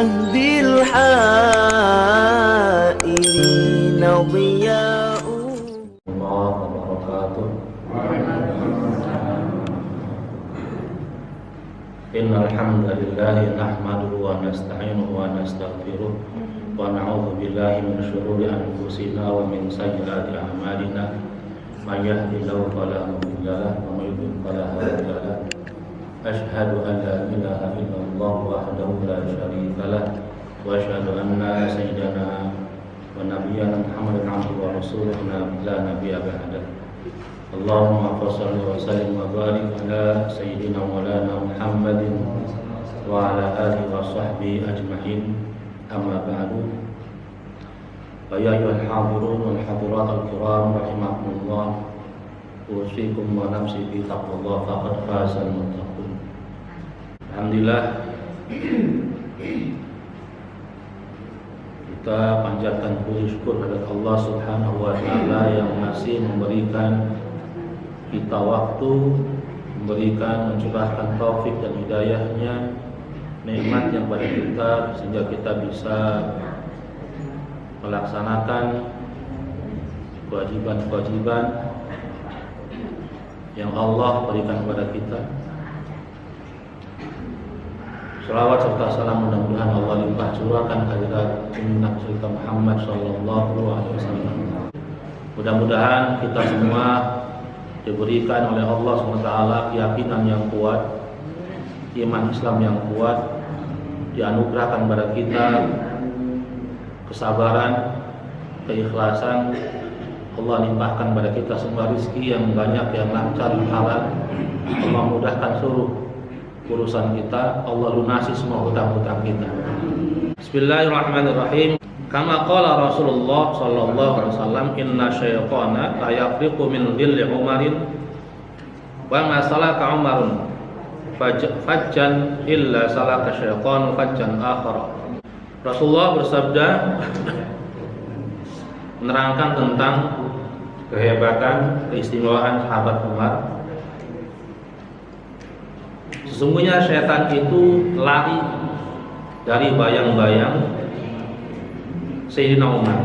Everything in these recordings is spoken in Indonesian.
مهدي الحائرين ضياء. الله وبركاته. إن الحمد لله نحمده ونستعينه ونستغفره ونعوذ بالله من شرور أنفسنا ومن سيئات أعمالنا من يهده الله فلا مضل له ومن يضلل فلا هادي له. أشهد أن لا إله إلا الله وحده لا شريك له وأشهد أن سيدنا ونبينا محمد عبده ورسوله لا نبي بعده. اللهم صل وسلم وبارك على سيدنا مولانا محمد وعلى آله وصحبه أجمعين. أما بعد، فيا أيها الحاضرون والحاضرات الكرام رحمكم الله، أوصيكم ونفسي بتقوى الله فقد فاز المتقون. Alhamdulillah, kita panjatkan puji syukur kepada Allah Subhanahu wa taala yang masih memberikan kita waktu, mencurahkan taufik dan hidayahnya, nikmat yang pada kita sehingga kita bisa melaksanakan kewajiban-kewajiban yang Allah berikan kepada kita. Salawat serta salam mudah-mudahan Allah limpah curahkan kehadirat Nabi kita Muhammad sallallahu alaihi wasallam. Mudah-mudahan kita semua diberikan oleh Allah SWT keyakinan yang kuat, iman Islam yang kuat, dianugerahkan kepada kita kesabaran, keikhlasan. Allah limpahkan kepada kita semua rezeki yang banyak, yang lancar, yang halal. Allah mudahkan seluruh urusan kita, Allah lunasi semua hutang-hutang kita. Bismillahirrahmanirrahim. Kama qala Rasulullah sallallahu alaihi wasallam, inna syaitana la yafriqu min dhilli Umarin wa ma salaka Umarun fajjan illa salaka syaitanu fajjan akhara. Rasulullah bersabda menerangkan tentang kehebatan, keistimewaan sahabat Umar. Sesungguhnya syaitan itu lari dari bayang-bayang Sayyidina Umar.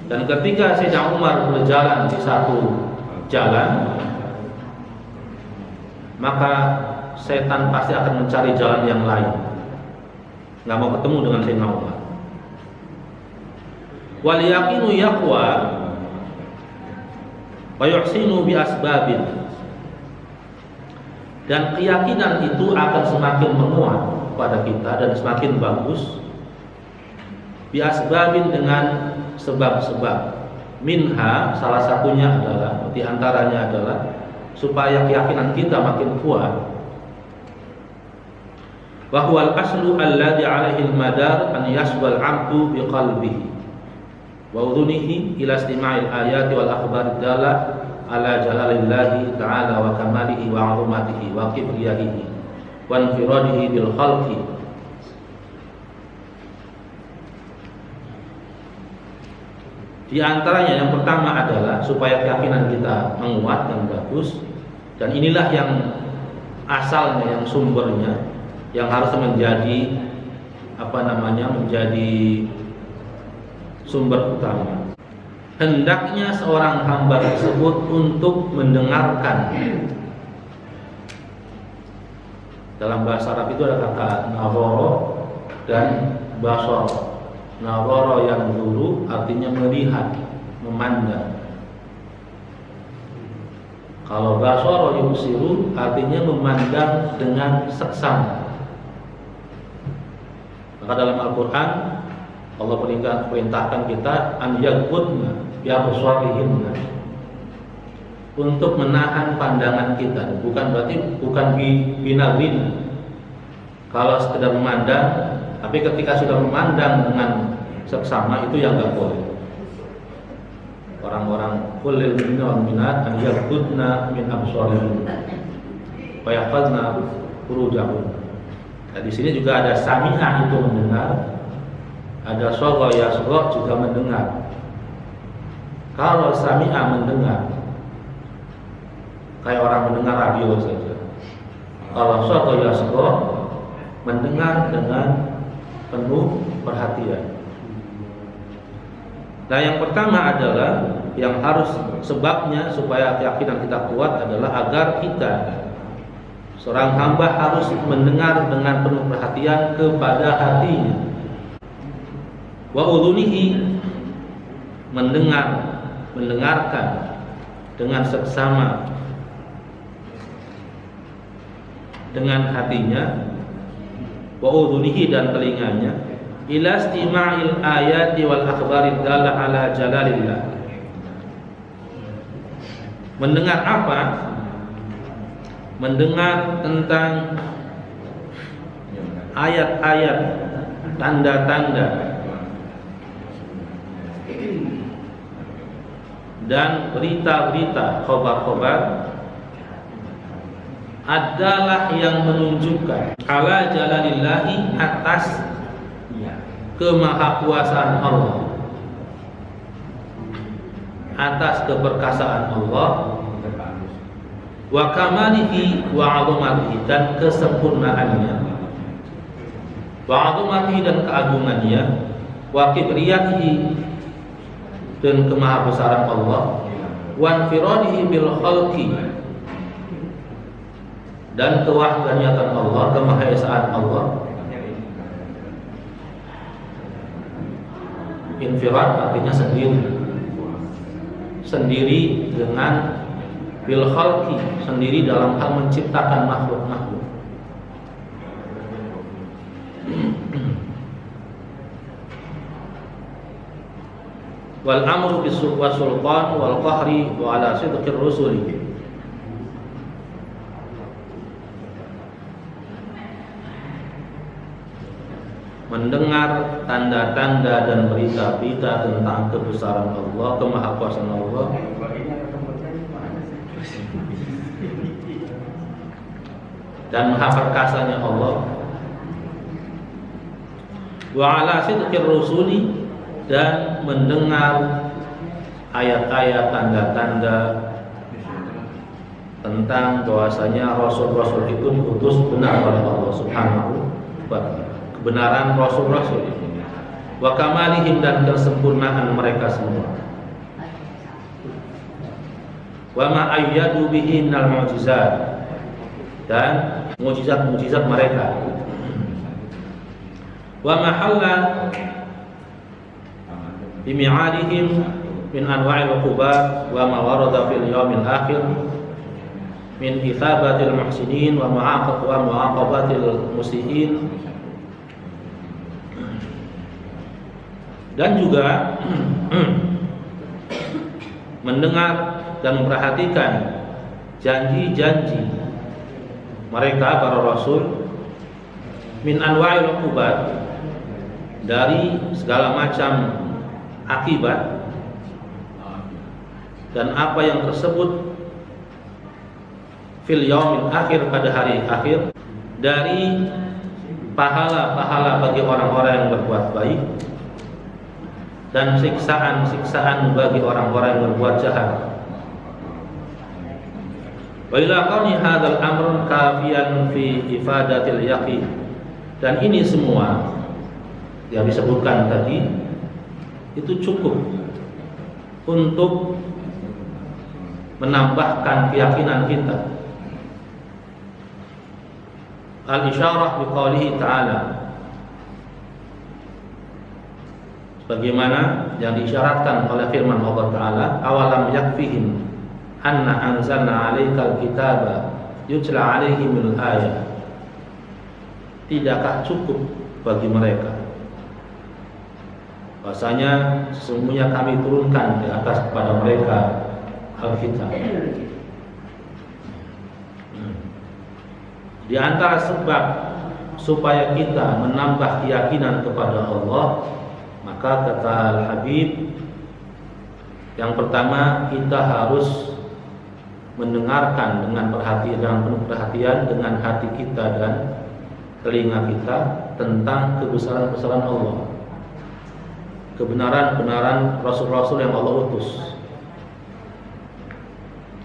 Dan ketika Sayyidina Umar berjalan di satu jalan, maka setan pasti akan mencari jalan yang lain, nggak mau ketemu dengan Sayyidina Umar. Wal yaqinu yaqwa wa yuhsinu bi asbabin. Dan keyakinan itu akan semakin menguat pada kita dan semakin bagus bi asbabin, dengan sebab-sebab. Minha, salah satunya adalah, di antaranya adalah supaya keyakinan kita makin kuat. Wa huwal aslu alladhi alaihi al-madar an yasbal 'abdu bi qalbihi wa udhunihi ila istima'il ayati wal akhbar dalla ala jalalillahi ta'ala wa kamalihi wa 'azamatihi wa kibriyaihi wa infiradihi bil khalqi. Di antaranya yang pertama adalah supaya keyakinan kita menguat dan bagus, dan inilah yang asalnya, yang sumbernya, yang harus menjadi menjadi sumber utama. Hendaknya seorang hamba tersebut untuk mendengarkan. Dalam bahasa Arab itu ada kata nawara dan basar. Nawara yang dulu artinya melihat, memandang. Kalau basara yusiru artinya memandang dengan seksama. Maka dalam Al-Quran Allah perintahkan kita an yaghudna bi absarihinna, untuk menahan pandangan kita. Bukan binadrina. Kalau sekedar memandang, tapi ketika sudah memandang dengan seksama, itu yang enggak boleh. Orang-orang kullil mu'minina wal mu'minat an yaghudna min absarihinna wa yahfazna furujahun. Nah, di sini juga ada sami'ah, itu mendengar. Ada sogha yasgha, juga mendengar. Kalau sami'ah mendengar, kayak orang mendengar radio saja. Kalau soto yasgo, mendengar dengan penuh perhatian. Nah, yang pertama adalah yang harus sebabnya supaya keyakinan kita kuat adalah agar kita seorang hamba harus mendengar dengan penuh perhatian kepada hatinya. Wa udhunihi, mendengarkan dengan seksama dengan hatinya, wa udhunihi, dan telinganya, ila istima'il ayati wal akhbarid dalah ala jalalillah. Mendengar apa? Mendengar tentang ayat-ayat, tanda-tanda dan berita-berita, khobar-khobar adalah yang menunjukkan ala jalalillahi, atas kemahakuasaan Allah, atas keperkasaan Allah, wa kamalihi wa 'azamatihi, dan kesempurnaannya, wa 'azamatihi, dan keagungannya, wa kibriyatihi, dan kemahabesaran Allah, wa infiradihi bil khalqi, dan kewahdaniyatan Allah, kemahaesaan Allah. Infirad artinya sendiri dengan bil khalqi, sendiri dalam hal menciptakan makhluk-makhluk. Wal amru bis sultan wal qahri wa ala sidqir rusuli, mendengar tanda-tanda dan berita-berita tentang kebesaran Allah, kemahakuasaan Allah, dan maha perkasanya Allah, wa ala sidqir rusuli, dan mendengar ayat-ayat, tanda-tanda tentang bahwasanya rasul-rasul itu diutus benar oleh Allah Subhanahu wa ta'ala, kebenaran rasul-rasul, wa kamalihim, dan kesempurnaan mereka semua, wa ma ayyadu bihi minal mu'jizat, dan mukjizat-mukjizat mereka, wa mahalla bimi'adihim min anwa'il uqubat, wa ma warada fil yaumil akhir min ithabatil muhsinin wa mu'aqabatil musiiin. Dan juga mendengar dan memperhatikan janji-janji mereka para rasul, min anwa'il uqubat, dari segala macam akibat dan apa yang tersebut fil yaumil akhir, pada hari akhir, dari pahala-pahala bagi orang-orang yang berbuat baik dan siksaan-siksaan bagi orang-orang yang berbuat jahat. Wa ila qawni hadzal amr kafiyan fi ifadatil yaqin, dan ini semua yang disebutkan tadi itu cukup untuk menambahkan keyakinan kita. Al-isyarah biqaulihi ta'ala, sebagaimana yang diisyaratkan oleh firman Allah Ta'ala, awalam yakfihim anna anzalna 'alaikal kitaba yutla 'alaihimul ayat, tidakkah cukup bagi mereka bahwasanya sesungguhnya kami turunkan di atas kepada mereka Alkitab. Di antara sebab supaya kita menambah keyakinan kepada Allah, maka kata Al-Habib, yang pertama kita harus mendengarkan dengan perhatian, dengan penuh perhatian, dengan hati kita dan telinga kita tentang kebesaran-kebesaran Allah, kebenaran-kebenaran rasul-rasul yang Allah utus.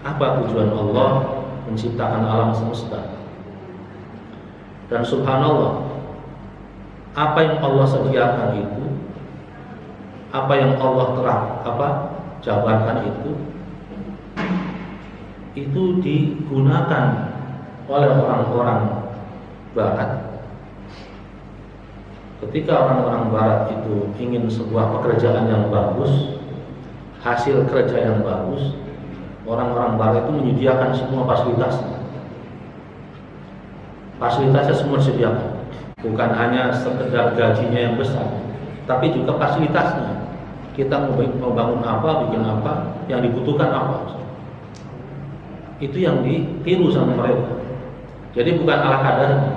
Apa tujuan Allah menciptakan alam semesta? Dan subhanallah, apa yang Allah sediakan itu, apa yang Allah jabarkan itu digunakan oleh orang-orang Barat. Ketika orang-orang Barat itu ingin sebuah pekerjaan yang bagus, hasil kerja yang bagus, orang-orang Barat itu menyediakan semua fasilitasnya. Fasilitasnya semua disediakan. Bukan hanya sekedar gajinya yang besar, tapi juga fasilitasnya. Kita mau bangun apa, bikin apa, yang dibutuhkan apa. Itu yang ditiru sama mereka. Jadi bukan ala kadarnya.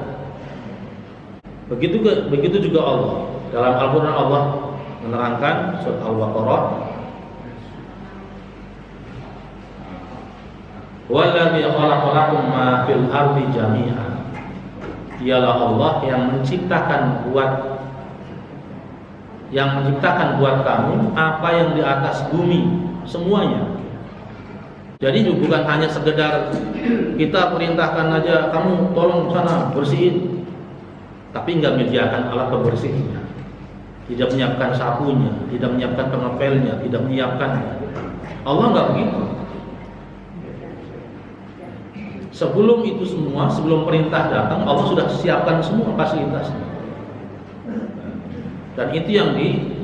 Begitu juga Allah. Dalam Al-Quran Allah menerangkan surat Al-Baqarah, "Walladzi khalaqalakum ma fil ardi jami'an." Dialah Allah yang menciptakan buat kamu apa yang di atas bumi semuanya. Jadi bukan hanya sekedar kita perintahkan aja, kamu tolong sana bersihin, tapi nggak menyediakan alat pembersihnya, tidak menyiapkan sapunya, tidak menyiapkan pengepelnya, tidak menyiapkan. Allah nggak begitu. Sebelum itu semua, sebelum perintah datang, Allah sudah siapkan semua fasilitasnya. Dan itu yang digunakan,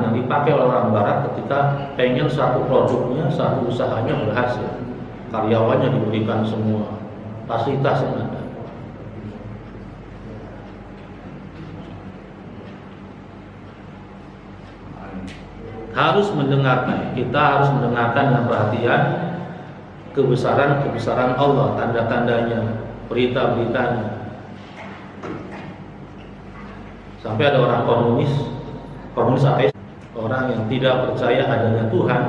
yang dipakai oleh orang Barat ketika pengen satu produknya, satu usahanya berhasil. Karyawannya diberikan semua fasilitas yang ada. Kita harus mendengarkan dengan perhatian kebesaran Allah, tanda-tandanya, berita-beritanya. Sampai ada orang komunis ateis, orang yang tidak percaya adanya Tuhan,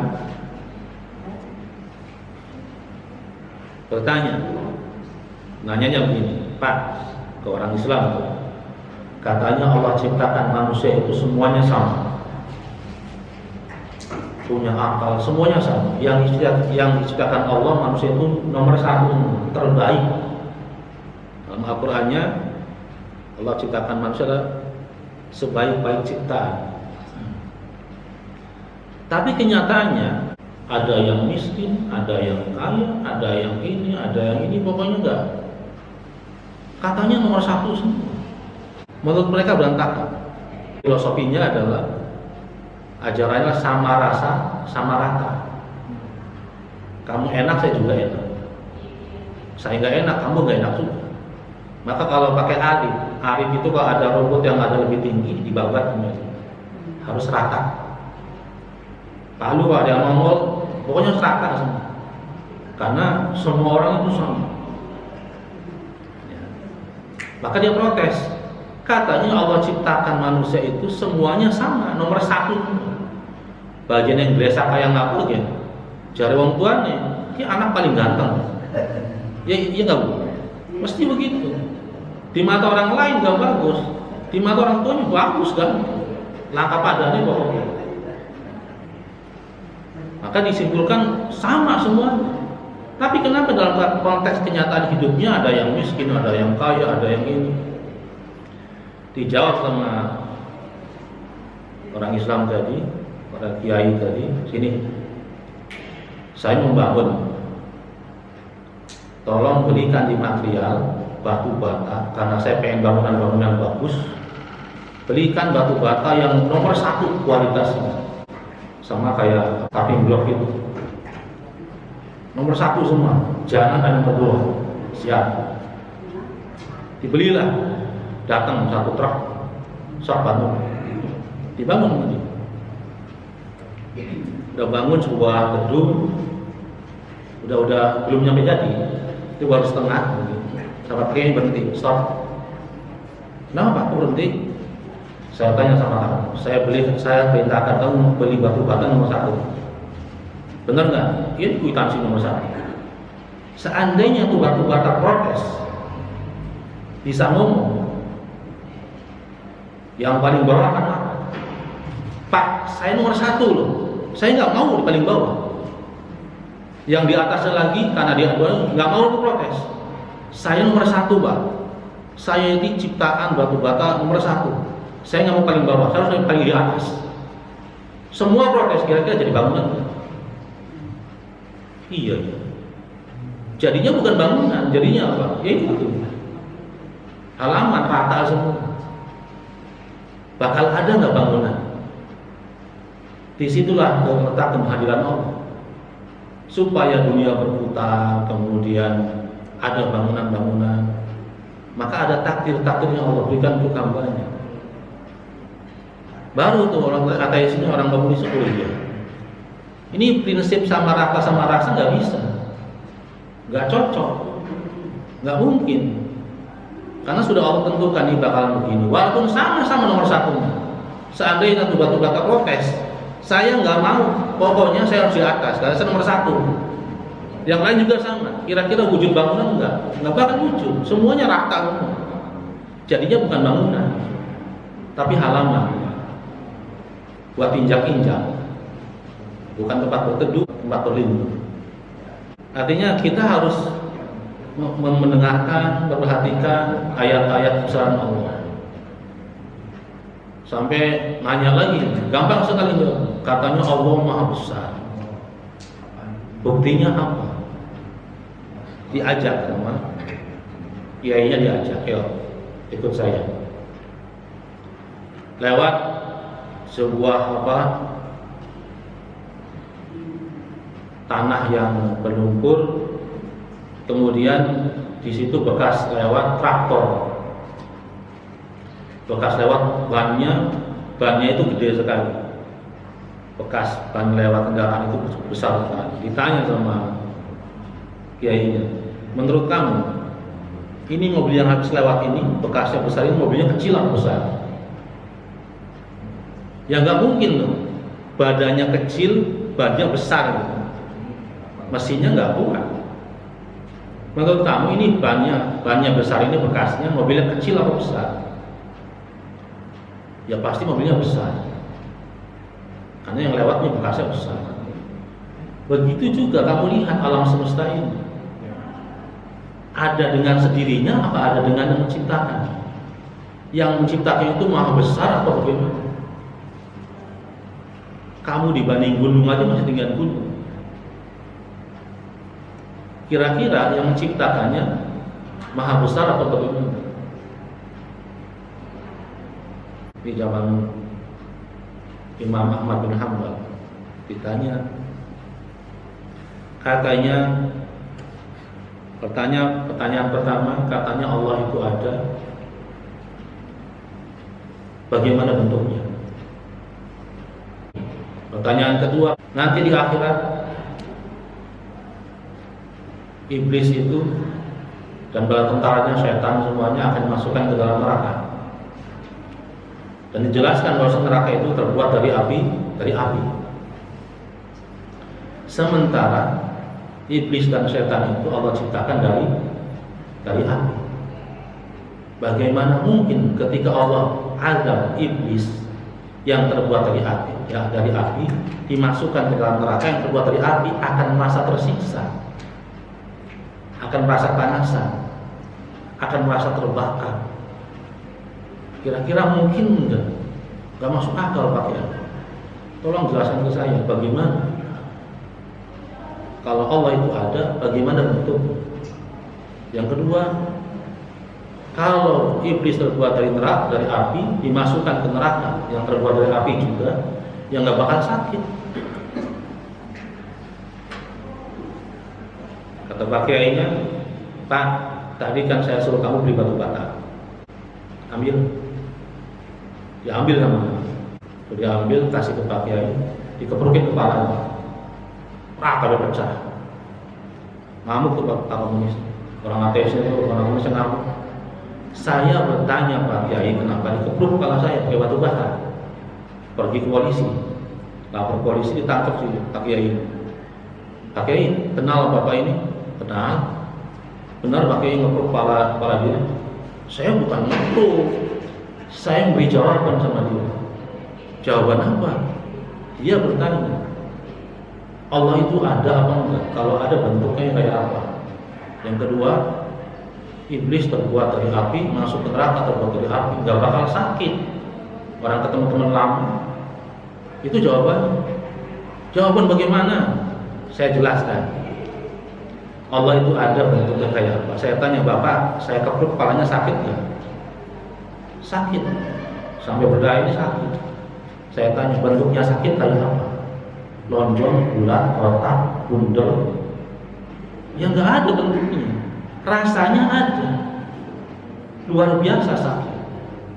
bertanya, nanyanya begini, Pak, ke orang Islam, katanya Allah ciptakan manusia itu semuanya sama, punya akal, semuanya sama. Yang diciptakan Allah, manusia itu nomor satu, terbaik. Dalam Al-Qur'annya Allah ciptakan manusia adalah sebaik-baik ciptaan. Tapi kenyataannya ada yang miskin, ada yang kaya, ada yang ini, ada yang ini, pokoknya enggak. Katanya nomor satu semua. Menurut mereka berantakan. Filosofinya adalah ajarannya sama rasa, sama rata. Kamu enak, saya juga enak. Saya nggak enak, kamu nggak enak juga. Maka kalau pakai arif itu kalau ada rumput yang ada lebih tinggi dibabat, harus rata. Lalu kalau ada yang Mongol, pokoknya rata semua. Karena semua orang itu sama. Maka dia protes. Katanya Allah ciptakan manusia itu semuanya sama, nomor satu. Bagian yang biasa kayak ngapa gitu. Cari wong tuanya, dia anak paling ganteng. Ya nggak bu, mesti begitu. Di mata orang lain nggak bagus, di mata orang tuanya bagus kan. Langkah padannya pokoknya. Maka disimpulkan sama semuanya. Tapi kenapa dalam konteks kenyataan hidupnya ada yang miskin, ada yang kaya, ada yang ini? Dijawab sama orang Islam tadi, orang kiai tadi, sini. Saya membangun, tolong belikan di material batu bata, karena saya pengen bangunan-bangunan bagus. Belikan batu bata yang nomor satu kualitasnya, sama kayak paving block itu, nomor satu semua, jangan ada nomor dua. Siap, dibelilah, datang satu truk, sok bangun, dibangun tadi. Udah bangun sebuah gedung, udah belum nyampe jadi, itu baru setengah. Sama pakai berhenti, stop. Kenapa Pak berhenti? Saya tanya sama kamu, saya perintahkan kamu beli batu bata nomor satu. Benar nggak? Ini kwitansi nomor satu. Seandainya tuh batu bata protes, bisa ngomong, yang paling bawah kan Pak, saya nomor satu loh. Saya nggak mau di paling bawah. Yang di atasnya lagi karena dia nggak mau itu protes. Saya nomor 1, Pak. Saya ini ciptaan batu bata nomor 1. Saya nggak mau paling bawah, saya harus paling di atas. Semua protes, kira-kira jadi bangunan. Iya. Jadinya bukan bangunan, jadinya apa? Ya itu. Halaman rata semua. Bakal ada nggak bangunan? Disitulah letak kehadiran Allah. Supaya dunia berputar, kemudian ada bangunan-bangunan, maka ada takdir-takdir yang Allah berikan untuk hambanya. Baru tuh orang ateisnya, orang komunis kuliah. Ini prinsip sama rasa nggak bisa, nggak cocok, nggak mungkin. Karena sudah Allah tentukan ini bakalan begini. Walaupun sama-sama nomor 1. Seandainya batu bata protes, saya nggak mau, pokoknya saya harus di atas, karena saya nomor 1. Yang lain juga sama. Kira-kira wujud bangunan nggak bakal wujud. Semuanya rata. Jadinya bukan bangunan, tapi halaman buat injak-injak. Bukan tempat berteduh, tempat berlindung. Artinya kita harus mendengarkan, memperhatikan ayat-ayat besaran Allah. Sampai nanya lagi, gampang sekali katanya Allah Maha Besar. Buktinya apa? Diajak sama kiainya, diajak, yuk ikut saya. Lewat sebuah tanah yang berlumpur, kemudian di situ bekas lewat traktor, bekas lewat bannya itu gede sekali, bekas ban lewat kendaraan itu besar sekali. Ditanya sama kiainya, menurut kamu ini mobil yang habis lewat ini bekasnya besar, ini mobilnya kecil atau besar? Ya nggak mungkin loh, badannya kecil, bannya besar gitu. Mesinnya nggak kuat. Menurut kamu ini bannya besar, ini bekasnya mobilnya kecil atau besar? Ya pasti mobilnya besar, karena yang lewatnya bekasnya besar. Begitu juga kamu lihat alam semesta ini, ada dengan sendirinya apa ada dengan yang menciptakan? Yang menciptakan itu maha besar atau bagaimana? Kamu dibanding gunung aja masih tinggal gunung. Kira-kira yang menciptakannya maha besar atau bagaimana? Di zaman Imam Ahmad bin Hanbal ditanya, katanya pertanyaan pertama, katanya Allah itu ada, bagaimana bentuknya? Pertanyaan kedua, nanti di akhirat iblis itu dan bala tentaranya, setan semuanya akan dimasukkan ke dalam neraka. Dan dijelaskan bahwa neraka itu terbuat dari api. Sementara iblis dan setan itu Allah ciptakan dari api. Bagaimana mungkin ketika Allah azab iblis yang terbuat dari api dimasukkan ke dalam neraka yang terbuat dari api, akan merasa tersiksa, akan merasa panasan, akan merasa terbakar. Kira-kira mungkin enggak masuk akal Pak ya? Tolong jelaskan ke saya bagaimana kalau Allah itu ada, bagaimana bentuk? Yang kedua, kalau iblis terbuat dari neraka, dari api, dimasukkan ke neraka yang terbuat dari api juga, yang nggak bakal sakit. Kata Pak Kiainya, Pak, tadi kan saya suruh kamu beli batu bata, ambil. Diambil sama dia, ambil, kasih ke Pak Kiai, dikepukin kepalanya, pada pecah. Ngamuk tuh Pak komunis, orang ateis itu, orang komunis ngamuk. Saya bertanya Pak Kiai, kenapa dikepruk kepala saya pakai batu bata? Pergi ke polisi, lapor polisi, ditangkap sih Pak Kiai. Pak Kiai, kenal Bapak ini? Kenal. Benar Pak Kiai ngepruk kepala dia? Saya bukan ngepruk, saya memberi jawaban sama dia. Jawaban apa? Dia bertanya, Allah itu ada apa enggak? Kalau ada, bentuknya kayak apa? Yang kedua, iblis terbuat dari api, masuk ke neraka terbuat dari api, nggak bakal sakit. Orang ketemu teman lama, itu jawaban. Jawaban bagaimana? Saya jelaskan. Allah itu ada, bentuknya kayak apa? Saya tanya, Bapak, saya kepruk kepalanya sakit nggak? Sakit. Sampai berdarah ini sakit. Saya tanya, bentuknya sakit kayak apa? Lonjong, bulat, kotak, bundel. Ya nggak ada bentuknya. Rasanya ada. Luar biasa sakit.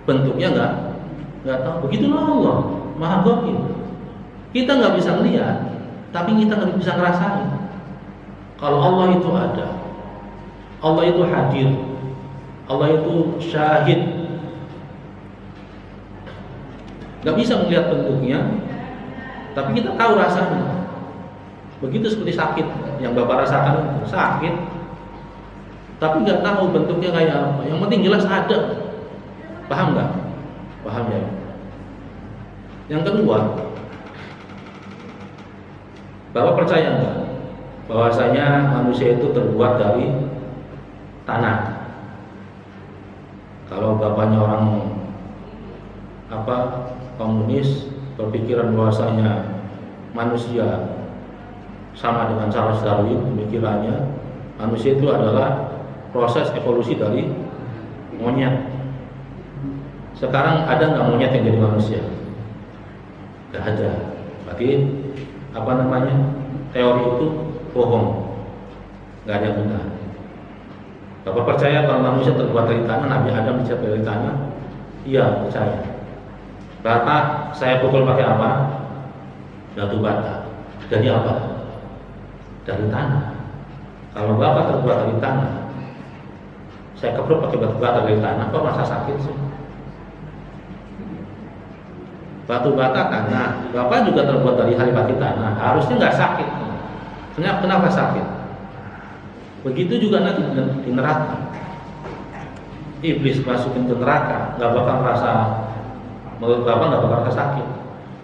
Bentuknya nggak tahu. Begitulah Allah, Maha Ghaib. Kita nggak bisa melihat, tapi kita nggak bisa ngerasain. Kalau Allah itu ada, Allah itu hadir, Allah itu syahid. Nggak bisa melihat bentuknya, tapi kita tahu rasanya. Begitu seperti sakit yang Bapak rasakan, sakit, tapi nggak tahu bentuknya kayak apa. Yang penting jelas ada. Paham nggak? Paham ya? Yang kedua, Bapak percaya nggak bahwasanya manusia itu terbuat dari tanah? Kalau bapaknya orang komunis, berpikiran bahwasanya manusia sama dengan Charles Darwin, pemikirannya manusia itu adalah proses evolusi dari monyet. Sekarang ada nggak monyet yang jadi manusia? Nggak ada. Berarti teori itu bohong, nggak ada yang benar. Bapak percaya kalau manusia terbuat dari tanah, Nabi Adam diciptakan dari tanah? Iya, percaya. Bapak, saya pukul pakai apa? Batu bata. Jadi apa? Dari tanah. Kalau Bapak terbuat dari tanah, saya kepruk pakai batu bata dari tanah, kok masa sakit sih? Batu bata tanah, Bapak juga terbuat dari halipati tanah, harusnya nggak sakit. Kenapa sakit? Begitu juga nanti di neraka. Iblis masukin ke neraka, nggak bakal merasa, menurut Bapak nggak bakal sakit.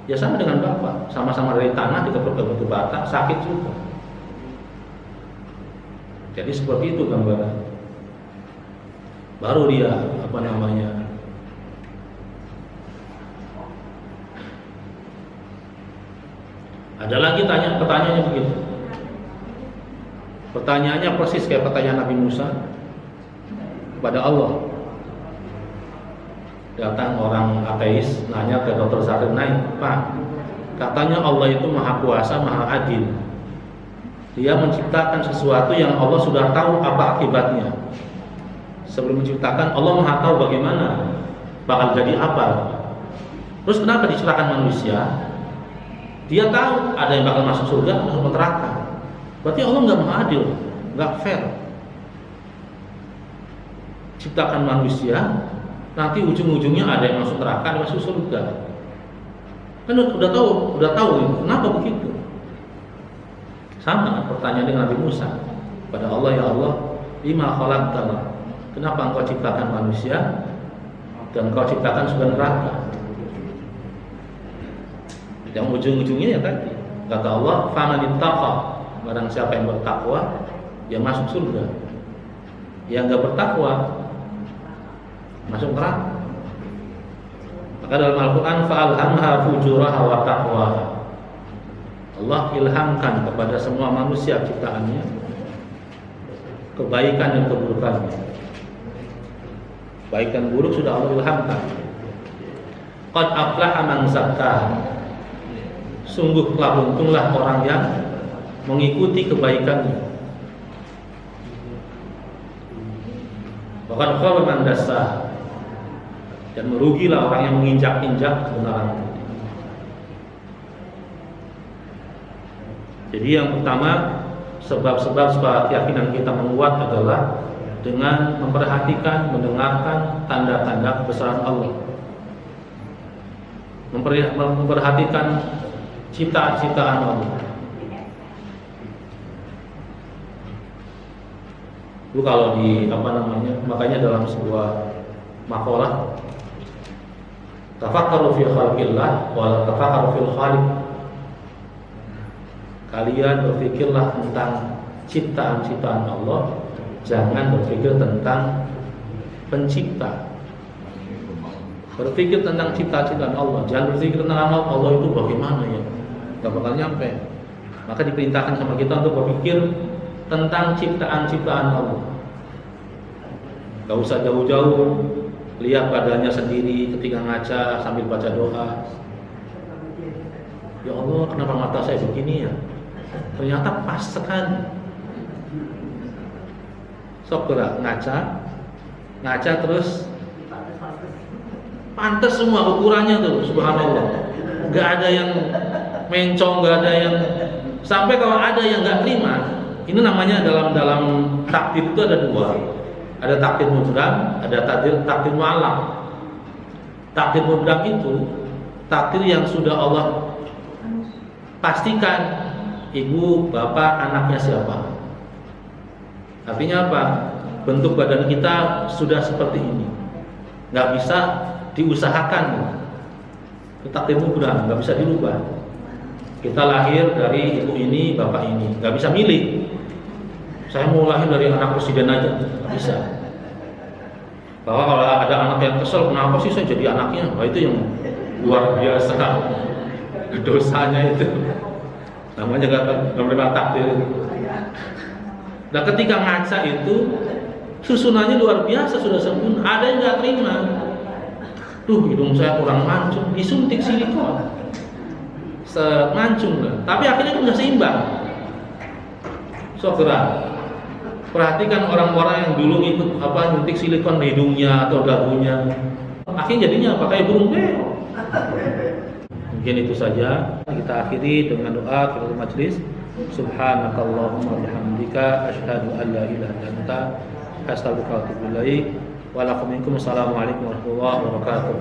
Ya sama dengan Bapak, sama-sama dari tanah dikepruk ke batu bata, sakit juga. Jadi seperti itu gambaran. Baru dia ada lagi pertanyaannya begitu. Pertanyaannya persis kayak pertanyaan Nabi Musa kepada Allah. Datang orang ateis nanya ke Dr. Zakir Naik, Pak, katanya Allah itu maha kuasa, maha adil. Dia menciptakan sesuatu yang Allah sudah tahu apa akibatnya. Sebelum menciptakan, Allah maha tahu bagaimana bakal jadi apa. Terus kenapa diciptakan manusia? Dia tahu ada yang bakal masuk surga, masuk neraka. Berarti Allah nggak maha adil, nggak fair. Ciptakan manusia, nanti ujung-ujungnya ada yang masuk neraka, ada yang masuk surga. Kan udah tahu, kenapa begitu? Sama pertanyaan dengan Nabi Musa pada Allah, ya Allah, lima khalaqtana, kenapa engkau ciptakan manusia dan engkau ciptakan surga neraka? Yang ujung-ujungnya ya tadi kata Allah, famanittaqa, barang siapa yang bertakwa dia masuk surga, yang enggak bertakwa masuk neraka. Maka dalam Al-Quran, fa'alhamha fujuraha wa taqwaha, Allah ilhamkan kepada semua manusia ciptaannya kebaikan dan keburukannya. Baik dan buruk sudah Allah ilhamkan. Qad aflaha man zakkaha, sungguh telah untunglah orang yang mengikuti kebaikannya. Bahkan khaba man dassaha, dan merugilah orang yang menginjak-injak kebenaran itu. Jadi yang pertama, sebab-sebab supaya keyakinan kita menguat adalah dengan memperhatikan, mendengarkan tanda-tanda kebesaran Allah, memperhatikan ciptaan-ciptaan Allah. Itu kalau di makanya dalam sebuah makalah, tafakkaru fi khalqillah wa la tafakkaru fil khaliq. kalian berpikirlah tentang ciptaan-ciptaan Allah, jangan berpikir tentang pencipta. Berpikir tentang ciptaan Allah, jangan berpikir tentang Allah itu bagaimana ya, gak bakal nyampe. Maka diperintahkan sama kita untuk berpikir tentang ciptaan-ciptaan Allah. Gak usah jauh-jauh, lihat badannya sendiri ketika ngaca sambil baca doa. Ya Allah, kenapa mata saya begini ya? Ternyata pas sekali. Sok gerak ngaca terus pantas semua ukurannya tuh, subhanallah. Gak ada yang mencong, gak ada yang sampai kalau ada yang gak terima. Ini namanya dalam takdir itu ada dua. Ada takdir mubram, ada takdir mu'allaq. Takdir mubram itu takdir yang sudah Allah pastikan ibu, bapak, anaknya siapa. Artinya apa? Bentuk badan kita sudah seperti ini, nggak bisa diusahakan. Takdir mubram, nggak bisa dirubah. Kita lahir dari ibu ini, bapak ini, nggak bisa milih. Saya mau lahir dari anak presiden aja, nggak bisa. Bahwa kalau ada anak yang kesel, kenapa sih saya jadi anaknya? Nah, itu yang luar biasa dosanya itu. Namanya nggak menerima takdir. Nah, ketika ngaca itu susunannya luar biasa, sudah sempurna. Ada yang nggak terima. Duh, hidung saya kurang mancung, disuntik silikon, mancung lah. Tapi akhirnya kan nggak seimbang. So gerak. Perhatikan orang-orang yang dulu ikut nyuntik silikon di hidungnya atau dagunya, akhirnya jadinya pakai burung beo. Mungkin itu saja, kita akhiri dengan doa kepada majelis. Subhanakallahumma bihamdika asyhadu an la ilaha illa anta astaghfiruka wa atubu ilaik. Wa lakum minkum assalamualaikum warahmatullahi wabarakatuh.